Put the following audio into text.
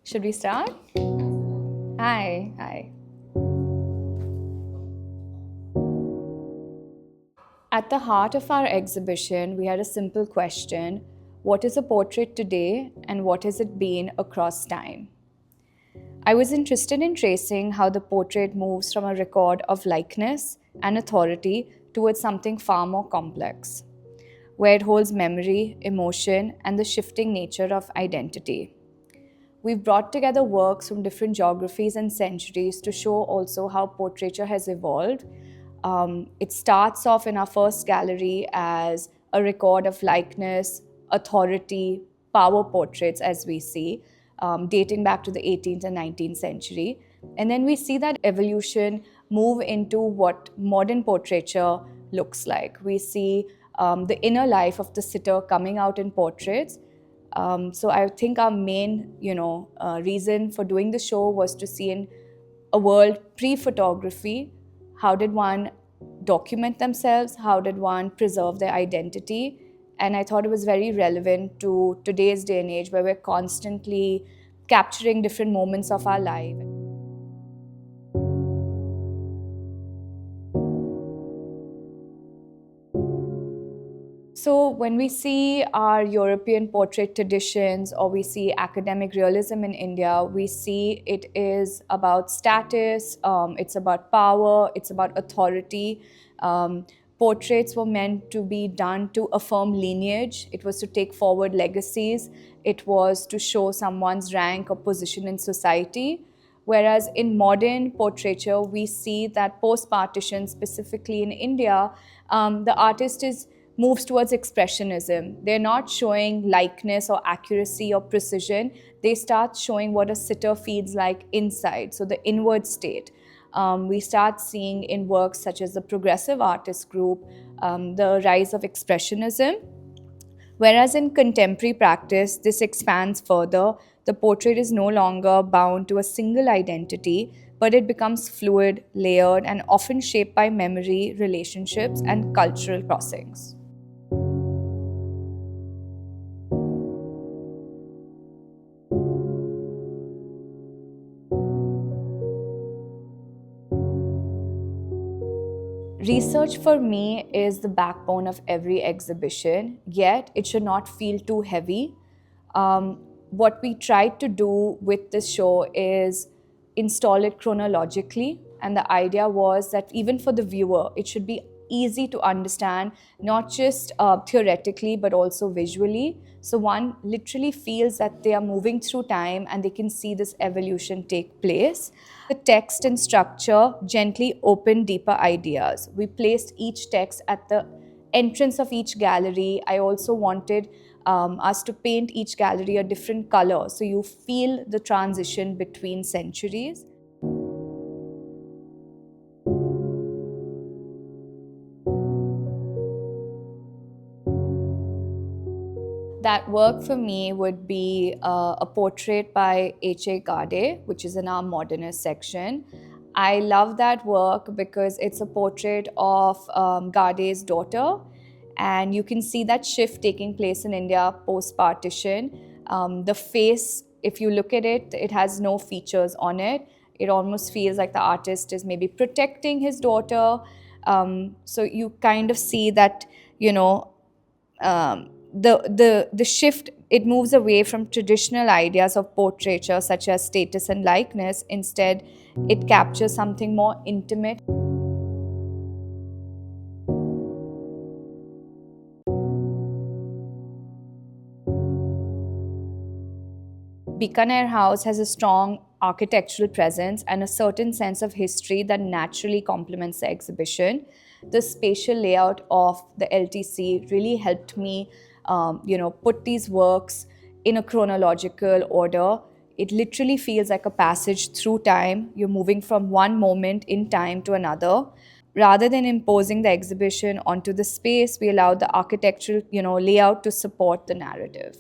Should we start? Hi, hi. At the heart of our exhibition, we had a simple question: what is a portrait today and what has it been across time? I was interested in tracing how the portrait moves from a record of likeness and authority towards something far more complex, where it holds memory, emotion, and the shifting nature of identity. We've brought together works from different geographies and centuries to show also how portraiture has evolved. It starts off in our first gallery as a record of likeness, authority, power portraits, as we see, dating back to the 18th and 19th century. And then we see that evolution move into what modern portraiture looks like. We see the inner life of the sitter coming out in portraits. So I think our main, reason for doing the show was to see in a world pre-photography, how did one document themselves, how did one preserve their identity, and I thought it was very relevant to today's day and age where we're constantly capturing different moments of our life. So, when we see our European portrait traditions or we see academic realism in India, we see it is about status, it's about power, it's about authority. Portraits were meant to be done to affirm lineage, it was to take forward legacies, it was to show someone's rank or position in society. Whereas in modern portraiture, we see that post partition, specifically in India, the artist moves towards expressionism. They're not showing likeness or accuracy or precision. They start showing what a sitter feels like inside, so the inward state. We start seeing in works such as the Progressive Artist Group the rise of expressionism. Whereas in contemporary practice, this expands further. The portrait is no longer bound to a single identity, but it becomes fluid, layered, and often shaped by memory, relationships, and cultural crossings. Research for me is the backbone of every exhibition, yet it should not feel too heavy. What we tried to do with this show is install it chronologically, and the idea was that even for the viewer, it should be easy to understand, not just theoretically but also visually. So one literally feels that they are moving through time and they can see this evolution take place. The text and structure gently open deeper ideas. We placed each text at the entrance of each gallery. I also wanted us to paint each gallery a different color so you feel the transition between centuries. That work for me would be a portrait by H.A. Gade, which is in our modernist section. I love that work because it's a portrait of Gade's daughter, and you can see that shift taking place in India post-partition. The face, if you look at it, it has no features on it. It almost feels like the artist is maybe protecting his daughter. So you kind of see that, the shift, it moves away from traditional ideas of portraiture such as status and likeness. Instead, it captures something more intimate. Bikaner House has a strong architectural presence and a certain sense of history that naturally complements the exhibition. The spatial layout of the LTC really helped me, put these works in a chronological order. It literally feels like a passage through time. You're moving from one moment in time to another. Rather than imposing the exhibition onto the space, we allowed the architectural, layout to support the narrative.